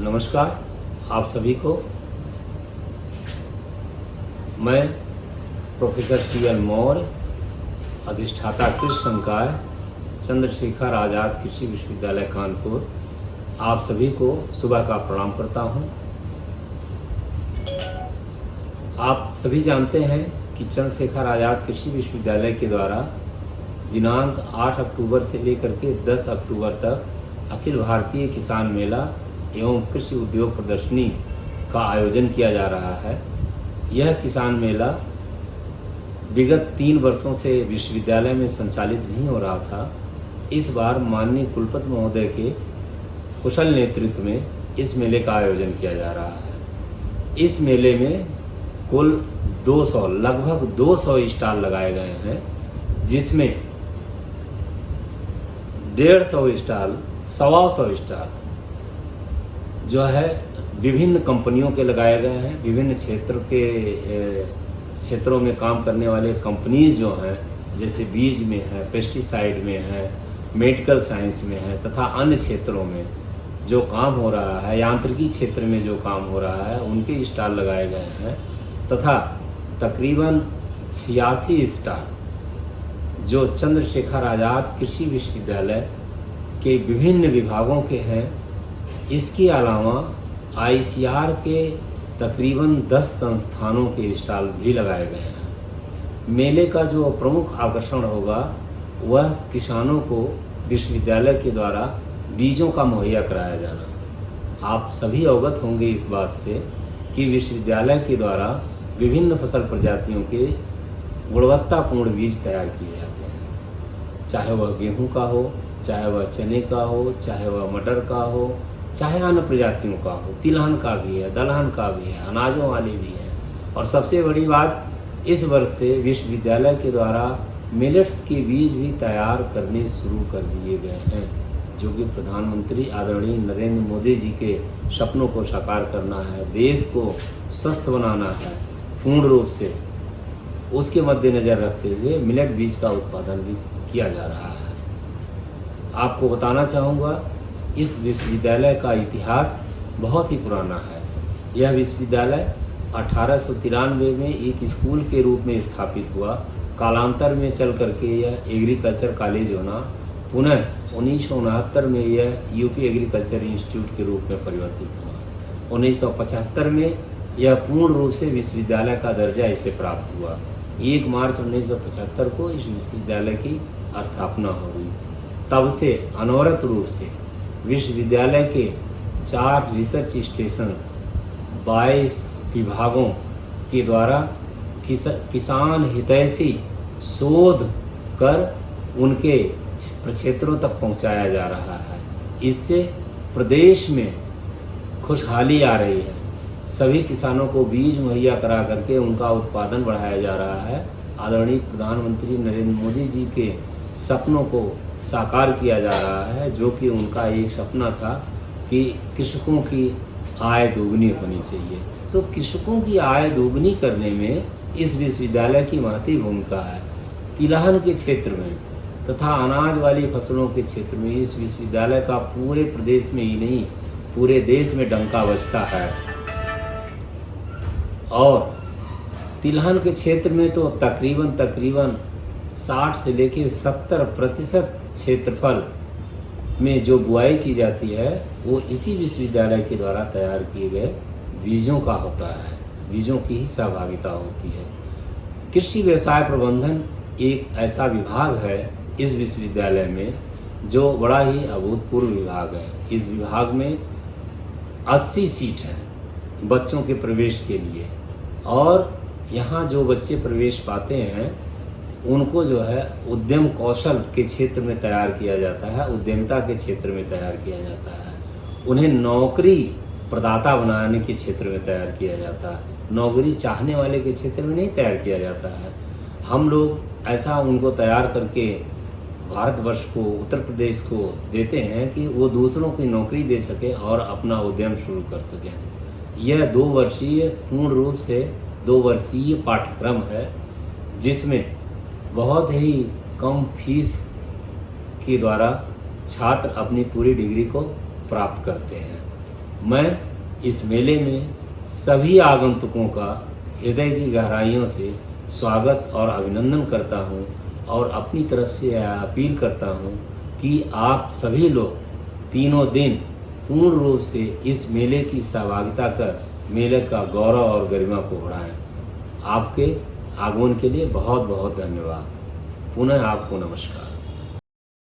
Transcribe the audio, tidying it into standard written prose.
नमस्कार आप सभी को। मैं प्रोफेसर सी.एल. मौर्य, अधिष्ठाता कृषि संकाय चंद्रशेखर आज़ाद कृषि विश्वविद्यालय कानपुर, आप सभी को सुबह का प्रणाम करता हूं। आप सभी जानते हैं कि चंद्रशेखर आज़ाद कृषि विश्वविद्यालय के द्वारा दिनांक 8 अक्टूबर से लेकर के 10 अक्टूबर तक अखिल भारतीय किसान मेला एवं कृषि उद्योग प्रदर्शनी का आयोजन किया जा रहा है। यह किसान मेला विगत 3 वर्षों से विश्वविद्यालय में संचालित नहीं हो रहा था। इस बार माननीय कुलपति महोदय के कुशल नेतृत्व में इस मेले का आयोजन किया जा रहा है। इस मेले में कुल लगभग 200 स्टॉल लगाए गए हैं, जिसमें 150 स्टॉल, 125 स्टॉल जो है विभिन्न कंपनियों के लगाए गए हैं। विभिन्न क्षेत्रों में काम करने वाले कंपनीज जो हैं, जैसे बीज में है, पेस्टिसाइड में है, मेडिकल साइंस में है तथा अन्य क्षेत्रों में जो काम हो रहा है, यांत्रिकी क्षेत्र में जो काम हो रहा है, उनके स्टॉल लगाए गए हैं तथा तकरीबन 86 स्टॉल जो चंद्रशेखर आज़ाद कृषि विश्वविद्यालय के विभिन्न विभागों के हैं। इसके अलावा ICAR के तकरीबन 10 संस्थानों के स्टॉल भी लगाए गए हैं। मेले का जो प्रमुख आकर्षण होगा वह किसानों को विश्वविद्यालय के द्वारा बीजों का मुहैया कराया जाना। आप सभी अवगत होंगे इस बात से कि विश्वविद्यालय के द्वारा विभिन्न फसल प्रजातियों के गुणवत्तापूर्ण बीज तैयार किए जाते हैं, चाहे वह गेहूं का हो, चाहे वह चने का हो, चाहे वह मटर का हो, चाहे अन्य प्रजातियों का हो, तिलहन का भी है, दलहन का भी है, अनाजों वाले भी हैं। और सबसे बड़ी बात, इस वर्ष से विश्वविद्यालय के द्वारा मिलेट्स के बीज भी तैयार करने शुरू कर दिए गए हैं, जो कि प्रधानमंत्री आदरणीय नरेंद्र मोदी जी के सपनों को साकार करना है, देश को स्वस्थ बनाना है पूर्ण रूप से। उसके मद्देनज़र रखते हुए मिलेट बीज का उत्पादन भी किया जा रहा है। आपको बताना चाहूँगा, इस विश्वविद्यालय का इतिहास बहुत ही पुराना है। यह विश्वविद्यालय 1893 में एक स्कूल के रूप में स्थापित हुआ। कालांतर में चल करके यह एग्रीकल्चर कॉलेज होना, पुनः 1969 में यह यूपी एग्रीकल्चर इंस्टीट्यूट के रूप में परिवर्तित हुआ। 1975 में यह पूर्ण रूप से विश्वविद्यालय का दर्जा इसे प्राप्त हुआ। 1 मार्च 1975 को इस विश्वविद्यालय की स्थापना हो गई। तब से अनवरत रूप से विश्वविद्यालय के 4 रिसर्च स्टेशंस, 22 विभागों के द्वारा किसान हितैषी शोध कर उनके क्षेत्रों तक पहुंचाया जा रहा है। इससे प्रदेश में खुशहाली आ रही है। सभी किसानों को बीज मुहैया करा करके उनका उत्पादन बढ़ाया जा रहा है। आदरणीय प्रधानमंत्री नरेंद्र मोदी जी के सपनों को साकार किया जा रहा है, जो कि उनका एक सपना था कि कृषकों की आय दोगुनी होनी चाहिए। तो कृषकों की आय दोगुनी करने में इस विश्वविद्यालय की महती भूमिका है। तिलहन के क्षेत्र में तथा अनाज वाली फसलों के क्षेत्र में इस विश्वविद्यालय का पूरे प्रदेश में ही नहीं, पूरे देश में डंका बजता है। और तिलहन के क्षेत्र में तो तकरीबन 60 से लेकर 70% क्षेत्रफल में जो बुआई की जाती है वो इसी विश्वविद्यालय के द्वारा तैयार किए गए बीजों का होता है। बीजों की ही सहभागिता होती है। कृषि व्यवसाय प्रबंधन एक ऐसा विभाग है इस विश्वविद्यालय में जो बड़ा ही अभूतपूर्व विभाग है। इस विभाग में 80 सीट हैं बच्चों के प्रवेश के लिए, और यहाँ जो बच्चे प्रवेश पाते हैं उनको जो है उद्यम कौशल के क्षेत्र में तैयार किया जाता है, उद्यमिता के क्षेत्र में तैयार किया जाता है। उन्हें नौकरी प्रदाता बनाने के क्षेत्र में तैयार किया जाता है, नौकरी चाहने वाले के क्षेत्र में नहीं तैयार किया जाता है। हम लोग ऐसा उनको तैयार करके भारतवर्ष को, उत्तर प्रदेश को देते हैं कि वो दूसरों की नौकरी दे सके और अपना उद्यम शुरू कर सकें। यह 2 वर्षीय पूर्ण रूप से 2 वर्षीय पाठ्यक्रम है, जिसमें बहुत ही कम फीस के द्वारा छात्र अपनी पूरी डिग्री को प्राप्त करते हैं। मैं इस मेले में सभी आगंतुकों का हृदय की गहराइयों से स्वागत और अभिनंदन करता हूँ और अपनी तरफ से यह अपील करता हूँ कि आप सभी लोग तीनों दिन पूर्ण रूप से इस मेले की सहभागिता कर मेले का गौरव और गरिमा को बढ़ाएं। आपके आगमन के लिए बहुत बहुत धन्यवाद। पुनः आपको नमस्कार।